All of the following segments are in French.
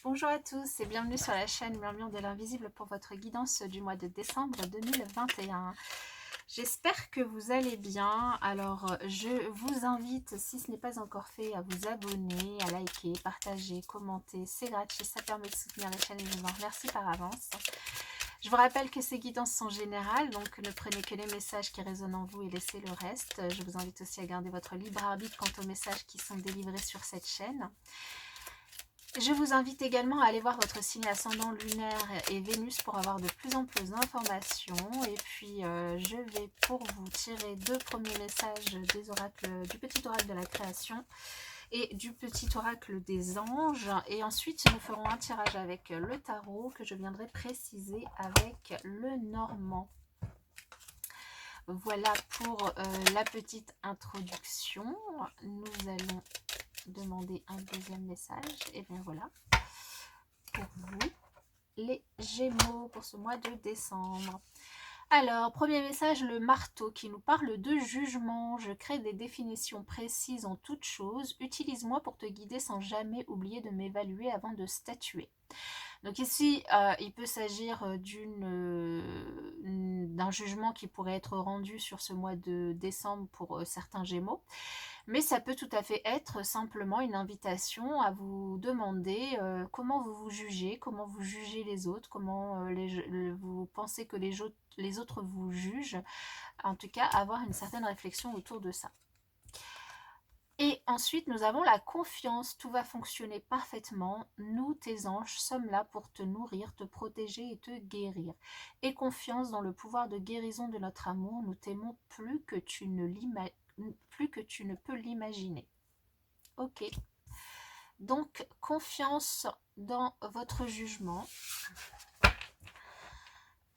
Bonjour à tous et bienvenue sur la chaîne Murmure de l'Invisible pour votre guidance du mois de décembre 2021. J'espère que vous allez bien. Alors, je vous invite, si ce n'est pas encore fait, à vous abonner, à liker, partager, commenter. C'est gratuit, ça permet de soutenir la chaîne et je vous en remercie par avance. Je vous rappelle que ces guidances sont générales, donc ne prenez que les messages qui résonnent en vous et laissez le reste. Je vous invite aussi à garder votre libre arbitre quant aux messages qui sont délivrés sur cette chaîne. Je vous invite également à aller voir votre signe ascendant lunaire et Vénus pour avoir de plus amples informations. Et puis, je vais pour vous tirer deux premiers messages des oracles, du petit oracle de la création et du petit oracle des anges. Et ensuite, nous ferons un tirage avec le tarot que je viendrai préciser avec le normand. Voilà pour la petite introduction. Nous allons demander un deuxième message. Et bien voilà, pour vous, les Gémeaux, pour ce mois de décembre. Alors, premier message, le marteau qui nous parle de jugement. Je crée des définitions précises en toutes choses. Utilise-moi pour te guider sans jamais oublier de m'évaluer avant de statuer. Donc ici, il peut s'agir d'un jugement qui pourrait être rendu sur ce mois de décembre pour certains Gémeaux. Mais ça peut tout à fait être simplement une invitation à vous demander comment vous vous jugez, comment vous jugez les autres, comment vous pensez que les autres vous jugent. En tout cas, avoir une certaine réflexion autour de ça. Et ensuite, nous avons la confiance. Tout va fonctionner parfaitement. Nous, tes anges, sommes là pour te nourrir, te protéger et te guérir. Et confiance dans le pouvoir de guérison de notre amour. Nous t'aimons plus que tu ne peux l'imaginer. Ok. Donc, confiance dans votre jugement.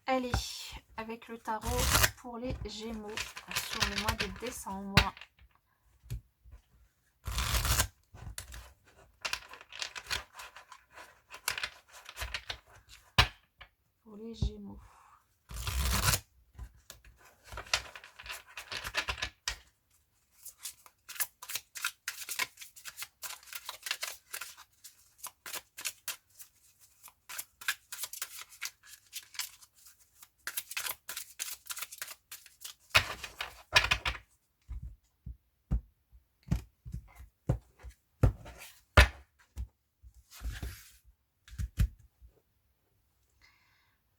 Allez, avec le tarot pour les Gémeaux sur le mois de décembre. Pour les Gémeaux.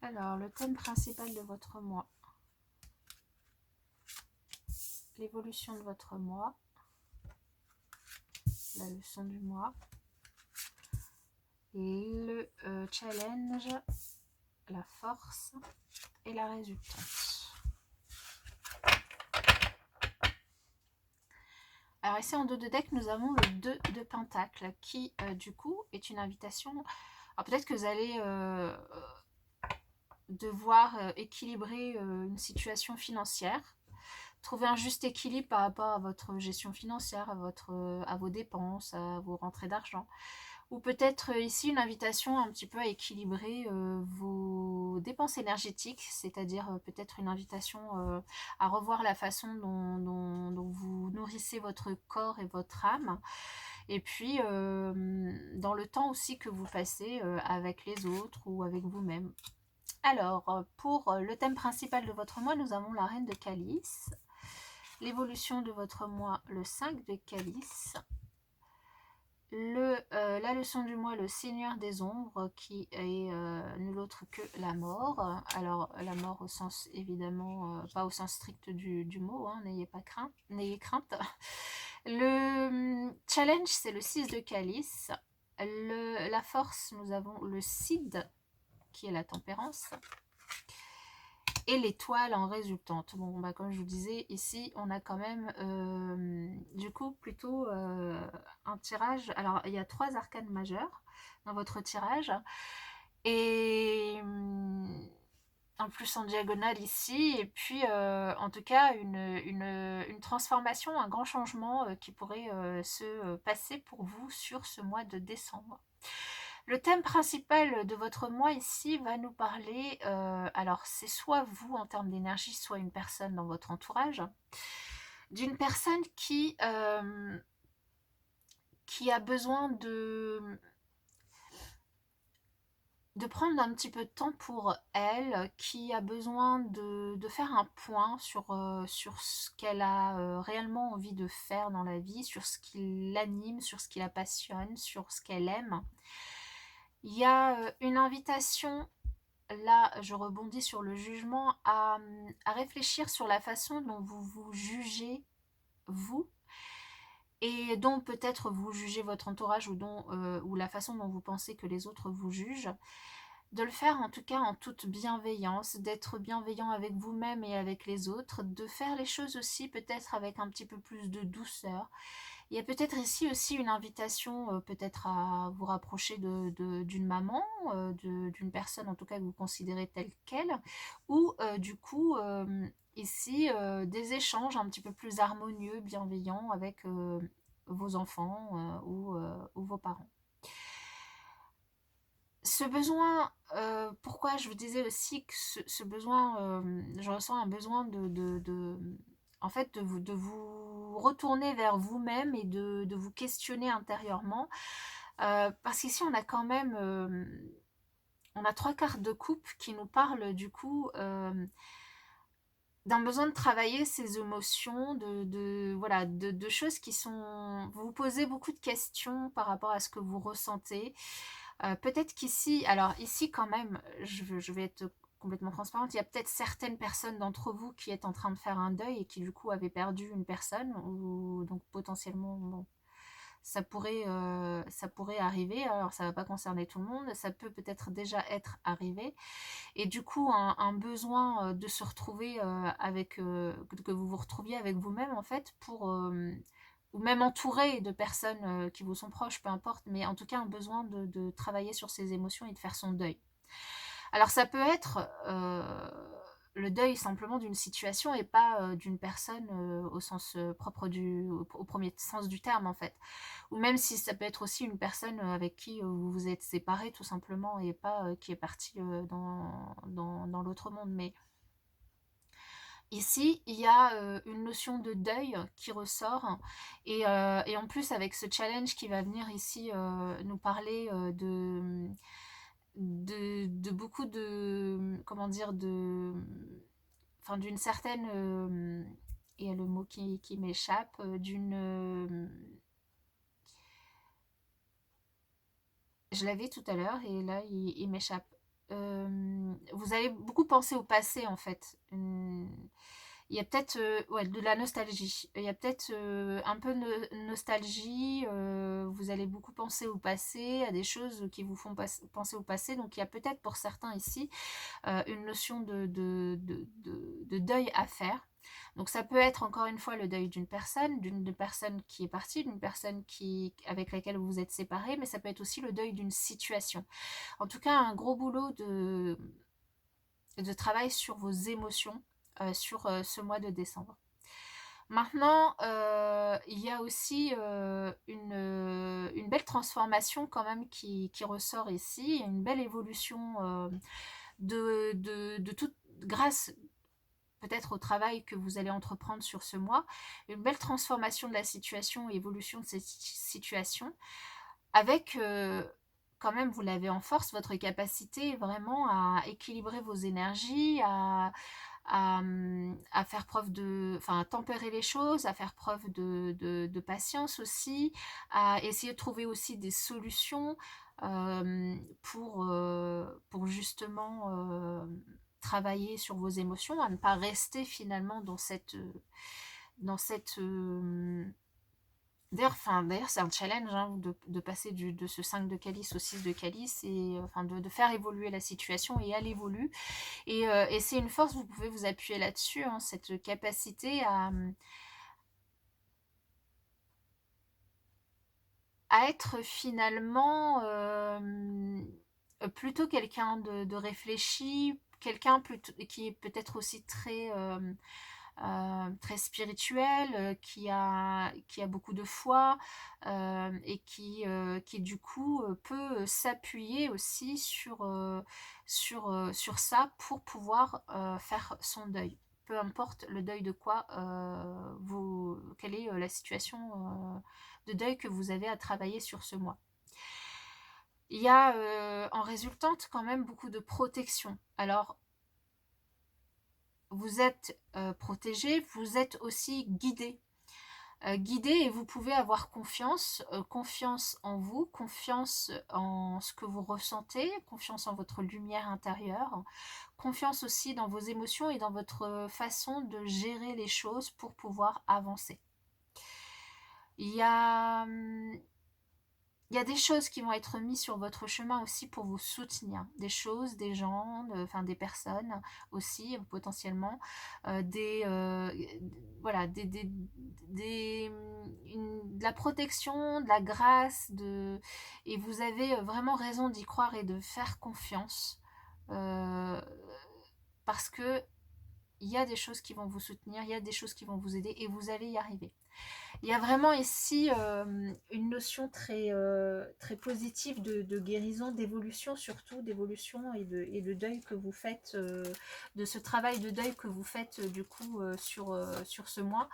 Alors, le thème principal de votre mois, l'évolution de votre mois, la leçon du mois, le challenge, la force et la résultante. Alors ici en dos de deck, nous avons le 2 de Pentacle qui du coup est une invitation. Alors peut-être que vous allez devoir équilibrer une situation financière, trouver un juste équilibre par rapport à votre gestion financière, à vos dépenses, à vos rentrées d'argent. Ou peut-être ici une invitation un petit peu à équilibrer vos dépenses énergétiques, c'est-à-dire peut-être une invitation à revoir la façon dont vous nourrissez votre corps et votre âme. Et puis dans le temps aussi que vous passez avec les autres ou avec vous-même. Alors, pour le thème principal de votre mois, nous avons la reine de calice. L'évolution de votre mois, le 5 de calice. La leçon du mois, le Seigneur des ombres, qui est nul autre que la mort. Alors, la mort au sens, évidemment, pas au sens strict du mot, hein, n'ayez crainte. Le challenge, c'est le 6 de calice. La force, nous avons le Cid, qui est la tempérance. Et l'étoile en résultante. Bon, bah, comme je vous disais, ici, on a quand même, du coup, plutôt un tirage. Alors, il y a 3 arcanes majeures dans votre tirage. Et en plus, en diagonale ici. Et puis, en tout cas, une transformation, un grand changement qui pourrait se passer pour vous sur ce mois de décembre. Le thème principal de votre mois ici va nous parler, alors c'est soit vous en termes d'énergie, soit une personne dans votre entourage, d'une personne qui a besoin de prendre un petit peu de temps pour elle, qui a besoin de faire un point sur ce qu'elle a réellement envie de faire dans la vie, sur ce qui l'anime, sur ce qui la passionne, sur ce qu'elle aime. Il y a une invitation, là je rebondis sur le jugement, à réfléchir sur la façon dont vous vous jugez, vous, et dont peut-être vous jugez votre entourage ou la façon dont vous pensez que les autres vous jugent. De le faire en tout cas en toute bienveillance, d'être bienveillant avec vous-même et avec les autres, de faire les choses aussi peut-être avec un petit peu plus de douceur. Il y a peut-être ici aussi une invitation peut-être à vous rapprocher d'une maman, d'une personne en tout cas que vous considérez telle qu'elle, ou du coup ici des échanges un petit peu plus harmonieux, bienveillants avec vos enfants ou vos parents. Ce besoin, pourquoi je vous disais aussi que ce besoin, je ressens un besoin en fait, de vous retourner vers vous-même et de vous questionner intérieurement. Parce qu'ici, on a quand même, on a trois cartes de coupe qui nous parlent du coup d'un besoin de travailler ses émotions, voilà, de choses qui sont... Vous vous posez beaucoup de questions par rapport à ce que vous ressentez. Peut-être qu'ici, alors ici quand même, je vais être complètement transparente, il y a peut-être certaines personnes d'entre vous qui est en train de faire un deuil et qui du coup avaient perdu une personne, ou donc potentiellement, bon, ça pourrait arriver, alors ça ne va pas concerner tout le monde, ça peut peut-être déjà être arrivé, et du coup un besoin de se retrouver que vous vous retrouviez avec vous-même en fait, ou même entouré de personnes qui vous sont proches, peu importe, mais en tout cas un besoin de travailler sur ses émotions et de faire son deuil. Alors ça peut être le deuil simplement d'une situation et pas d'une personne au sens propre au premier sens du terme en fait. Ou même si ça peut être aussi une personne avec qui vous vous êtes séparés tout simplement et pas qui est partie dans l'autre monde. Mais ici, il y a une notion de deuil qui ressort, et en plus avec ce challenge qui va venir ici nous parler de beaucoup de, comment dire, enfin d'une certaine, et le mot qui m'échappe, je l'avais tout à l'heure et là il m'échappe. Vous allez beaucoup penser au passé en fait. Il y a peut-être ouais, de la nostalgie. Il y a peut-être un peu de nostalgie. Vous allez beaucoup penser au passé, à des choses qui vous font penser au passé. Donc il y a peut-être pour certains ici une notion de deuil à faire. Donc ça peut être encore une fois le deuil d'une personne qui est partie, d'une personne avec laquelle vous vous êtes séparés, mais ça peut être aussi le deuil d'une situation. En tout cas, un gros boulot de travail sur vos émotions sur ce mois de décembre. Maintenant, il y a aussi une belle transformation quand même qui ressort ici, une belle évolution de toute, grâce peut-être au travail que vous allez entreprendre sur ce mois, une belle transformation de la situation et évolution de cette situation, avec quand même, vous l'avez en force, votre capacité vraiment à équilibrer vos énergies, à faire preuve enfin, à tempérer les choses, à faire preuve de patience aussi, à essayer de trouver aussi des solutions pour justement travailler sur vos émotions, à ne pas rester finalement dans cette d'ailleurs, c'est un challenge hein, de passer de ce 5 de calice au 6 de calice, et enfin de faire évoluer la situation, et elle évolue. Et c'est une force, vous pouvez vous appuyer là-dessus, hein, cette capacité à être finalement plutôt quelqu'un de réfléchi, quelqu'un qui est peut-être aussi très spirituel, qui a beaucoup de foi, et qui du coup peut s'appuyer aussi sur ça pour pouvoir faire son deuil. Peu importe le deuil de quoi, quelle est la situation de deuil que vous avez à travailler sur ce mois. Il y a en résultante quand même beaucoup de protection. Alors, vous êtes protégé, vous êtes aussi guidé. Guidé et vous pouvez avoir confiance, confiance en vous, confiance en ce que vous ressentez, confiance en votre lumière intérieure, confiance aussi dans vos émotions et dans votre façon de gérer les choses pour pouvoir avancer. Il y a, il y a des choses qui vont être mises sur votre chemin aussi pour vous soutenir. Des choses, des gens, enfin des personnes aussi potentiellement. Voilà, de la protection, de la grâce. Et vous avez vraiment raison d'y croire et de faire confiance. euh, Parce que il y a des choses qui vont vous soutenir, il y a des choses qui vont vous aider et vous allez y arriver. Il y a vraiment ici une notion très positive de guérison, d'évolution surtout, d'évolution et de deuil que vous faites, de ce travail de deuil que vous faites du coup sur ce mois,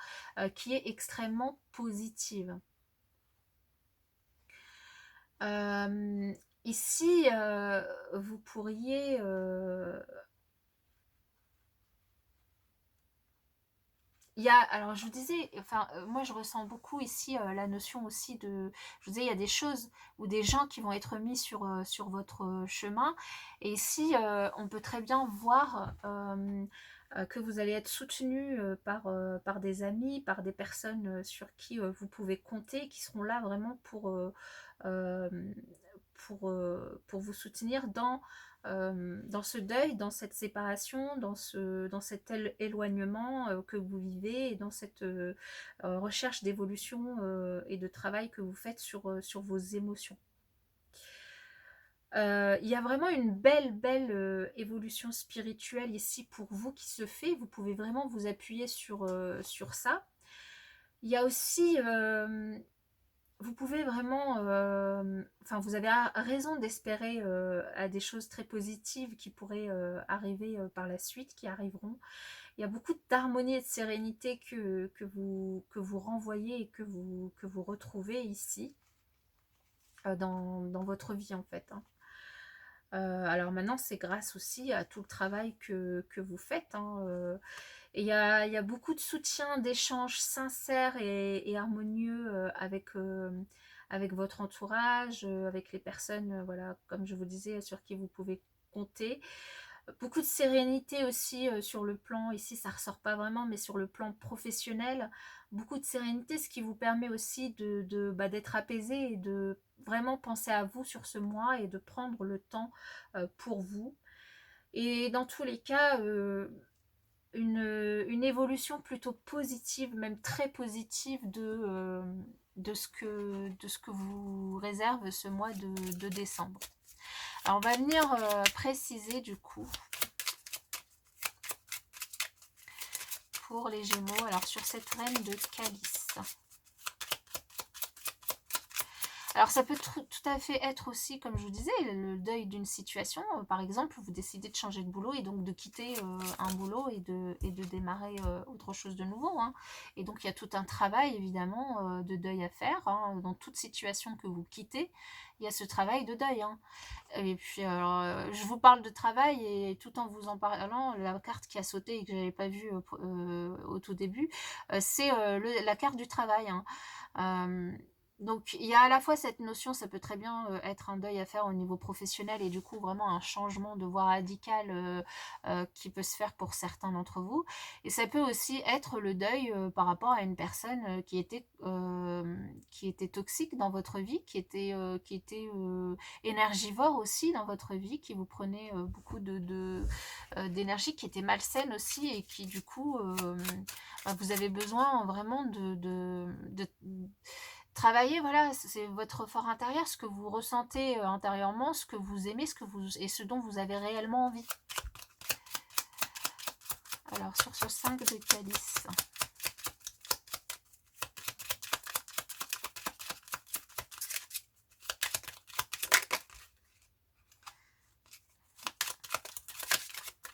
qui est extrêmement positive. Ici, vous pourriez alors je vous disais, enfin, moi je ressens beaucoup ici la notion aussi je vous disais, il y a des choses ou des gens qui vont être mis sur votre chemin. Et ici, on peut très bien voir que vous allez être soutenu par des amis, par des personnes sur qui vous pouvez compter, qui seront là vraiment euh, pour vous soutenir dans ce deuil, dans cette séparation, dans cet éloignement que vous vivez et dans cette recherche d'évolution et de travail que vous faites sur vos émotions. Il y a vraiment une belle évolution spirituelle ici pour vous qui se fait. Vous pouvez vraiment vous appuyer sur ça. Il y a aussi vous pouvez vraiment, enfin vous avez raison d'espérer à des choses très positives qui pourraient arriver par la suite, qui arriveront. Il y a beaucoup d'harmonie et de sérénité que vous renvoyez et que vous retrouvez ici dans votre vie en fait. Hein. Alors maintenant, c'est grâce aussi à tout le travail que vous faites. Hein, et il y a beaucoup de soutien, d'échanges sincères et harmonieux avec votre entourage, avec les personnes, voilà, comme je vous disais, sur qui vous pouvez compter. Beaucoup de sérénité aussi sur le plan, ici ça ressort pas vraiment, mais sur le plan professionnel, beaucoup de sérénité, ce qui vous permet aussi d'être apaisé et de vraiment penser à vous sur ce mois et de prendre le temps pour vous. Et dans tous les cas, une évolution plutôt positive, même très positive de ce que vous réserve ce mois de décembre. Alors on va venir préciser du coup pour les Gémeaux, alors sur cette reine de calice. Alors ça peut tout à fait être aussi, comme je vous disais, le deuil d'une situation. Par exemple, vous décidez de changer de boulot et donc de quitter un boulot et de démarrer autre chose de nouveau. Hein. Et donc il y a tout un travail évidemment de deuil à faire. Hein. Dans toute situation que vous quittez, il y a ce travail de deuil. Hein. Et puis alors, je vous parle de travail et tout en vous en parlant, la carte qui a sauté et que je n'avais pas vue au tout début, c'est la carte du travail. Hein. Donc il y a à la fois cette notion, ça peut très bien être un deuil à faire au niveau professionnel et du coup vraiment un changement de voie radical qui peut se faire pour certains d'entre vous. Et ça peut aussi être le deuil par rapport à une personne qui était toxique dans votre vie, qui était énergivore aussi dans votre vie, qui vous prenait beaucoup d'énergie, qui était malsaine aussi et qui du coup vous avez besoin vraiment de travailler, voilà, c'est votre fort intérieur, ce que vous ressentez intérieurement, ce que vous aimez, et ce dont vous avez réellement envie. Alors, sur ce 5 de calice.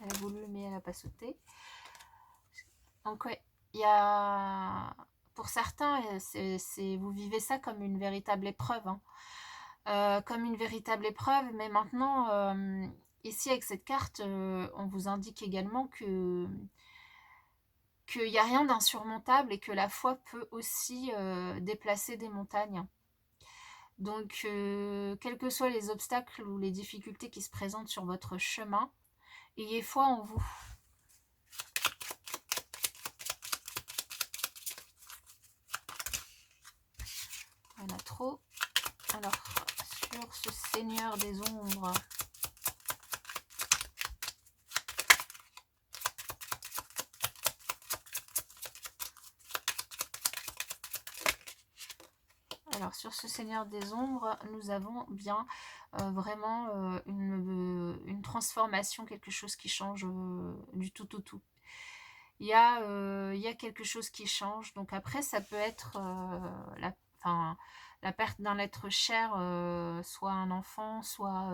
Elle a voulu, mais elle n'a pas sauté. Donc, ouais, il y a... Pour certains, vous vivez ça comme une véritable épreuve. Hein. comme une véritable épreuve. Mais maintenant, ici avec cette carte, on vous indique également que qu'il n'y a rien d'insurmontable et que la foi peut aussi déplacer des montagnes. Donc, quels que soient les obstacles ou les difficultés qui se présentent sur votre chemin, ayez foi en vous. Il y en a trop. Alors, sur ce Seigneur des ombres, alors sur ce Seigneur des ombres, nous avons bien vraiment une transformation, quelque chose qui change du tout au tout. Il y a quelque chose qui change. Donc après, ça peut être enfin, la perte d'un être cher, soit un enfant, soit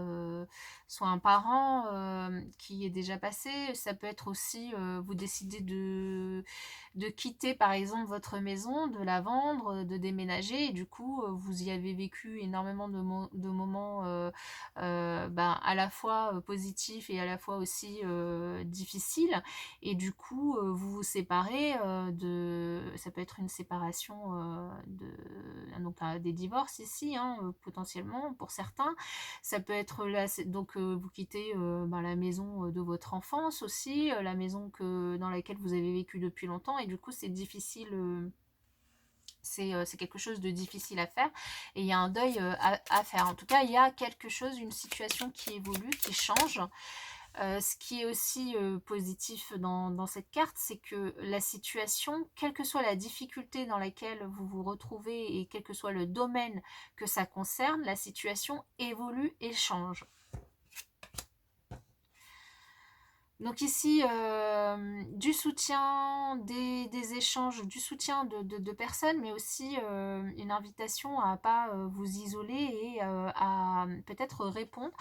un parent qui est déjà passé. Ça peut être aussi, vous décidez de quitter par exemple votre maison, de la vendre, de déménager. Et du coup, vous y avez vécu énormément de moments à la fois positifs et à la fois aussi difficiles. Et du coup, vous vous séparez ça peut être une séparation donc des divorces ici, hein, potentiellement pour certains. Ça peut être là, donc vous quittez la maison de votre enfance aussi, la maison dans laquelle vous avez vécu depuis longtemps, et du coup c'est difficile. C'est quelque chose de difficile à faire, et il y a un deuil à faire. En tout cas, il y a quelque chose, une situation qui évolue, qui change. Ce qui est aussi positif dans cette carte, c'est que la situation, quelle que soit la difficulté dans laquelle vous vous retrouvez et quel que soit le domaine que ça concerne, la situation évolue et change. Donc ici, du soutien, des échanges, du soutien de personnes, mais aussi une invitation à ne pas vous isoler et à peut-être répondre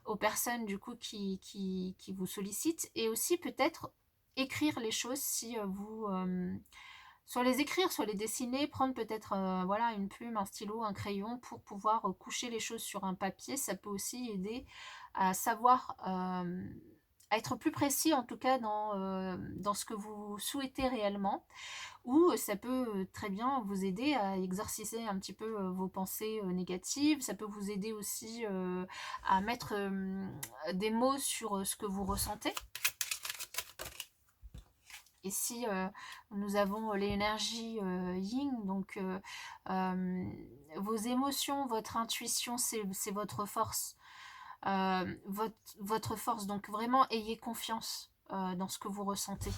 aux personnes du coup qui vous sollicitent, et aussi peut-être écrire les choses si vous... soit les écrire, soit les dessiner, prendre peut-être voilà, une plume, un stylo, un crayon pour pouvoir coucher les choses sur un papier. Ça peut aussi aider à savoir... à être plus précis en tout cas dans ce que vous souhaitez réellement, ou ça peut très bien vous aider à exorciser un petit peu vos pensées négatives. Ça peut vous aider aussi à mettre des mots sur ce que vous ressentez. Ici, nous avons l'énergie yin, donc vos émotions, votre intuition, c'est votre force. Votre force, donc vraiment ayez confiance dans ce que vous ressentez.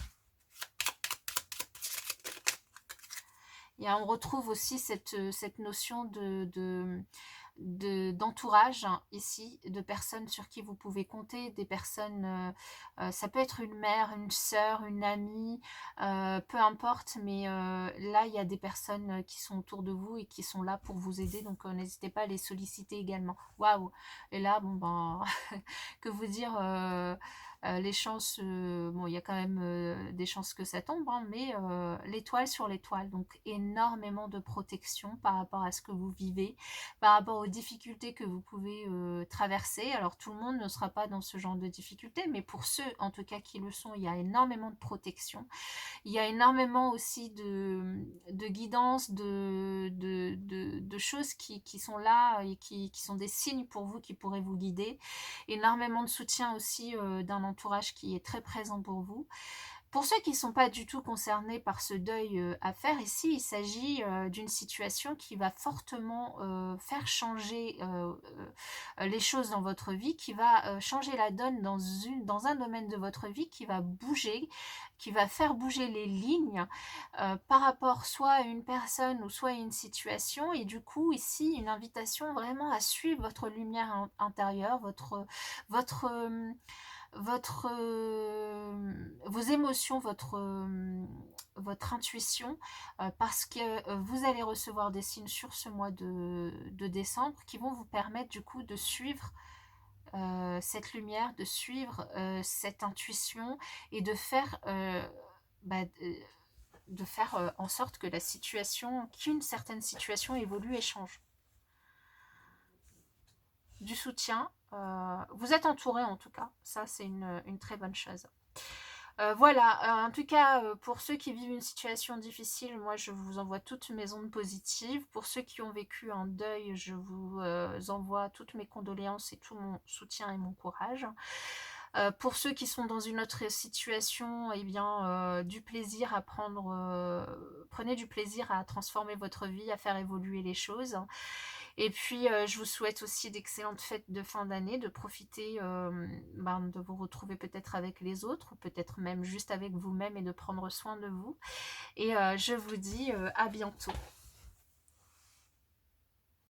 Et on retrouve aussi cette notion d'entourage ici, de personnes sur qui vous pouvez compter, des personnes, ça peut être une mère, une sœur, une amie, peu importe, mais là il y a des personnes qui sont autour de vous et qui sont là pour vous aider, donc n'hésitez pas à les solliciter également. Waouh! Et là, bon ben, que vous dire, les chances, bon, il y a quand même des chances que ça tombe, hein, mais l'étoile sur l'étoile, donc énormément de protection par rapport à ce que vous vivez, par rapport aux difficultés que vous pouvez traverser. Alors tout le monde ne sera pas dans ce genre de difficultés, mais pour ceux en tout cas qui le sont, il y a énormément de protection. Il y a énormément aussi de guidance, de choses qui sont là et qui sont des signes pour vous, qui pourraient vous guider. Énormément de soutien aussi d'un entourage qui est très présent pour vous. Pour ceux qui ne sont pas du tout concernés par ce deuil à faire, ici, il s'agit d'une situation qui va fortement faire changer les choses dans votre vie, qui va changer la donne dans un domaine de votre vie, qui va bouger, qui va faire bouger les lignes par rapport soit à une personne ou soit à une situation. Et du coup, ici, une invitation vraiment à suivre votre lumière intérieure, votre vos émotions, votre intuition, parce que vous allez recevoir des signes sur ce mois de décembre qui vont vous permettre du coup de suivre cette lumière, de suivre cette intuition, et de faire en sorte que qu'une certaine situation évolue et change. du soutien. Vous êtes entouré en tout cas, ça c'est une très bonne chose. Voilà, en tout cas, pour ceux qui vivent une situation difficile, moi je vous envoie toutes mes ondes positives. Pour ceux qui ont vécu un deuil, je vous envoie toutes mes condoléances et tout mon soutien et mon courage. Pour ceux qui sont dans une autre situation, eh bien, du plaisir à prendre, prenez du plaisir à transformer votre vie, à faire évoluer les choses. Et puis, je vous souhaite aussi d'excellentes fêtes de fin d'année, de profiter de vous retrouver peut-être avec les autres, ou peut-être même juste avec vous-même et de prendre soin de vous. Et je vous dis à bientôt.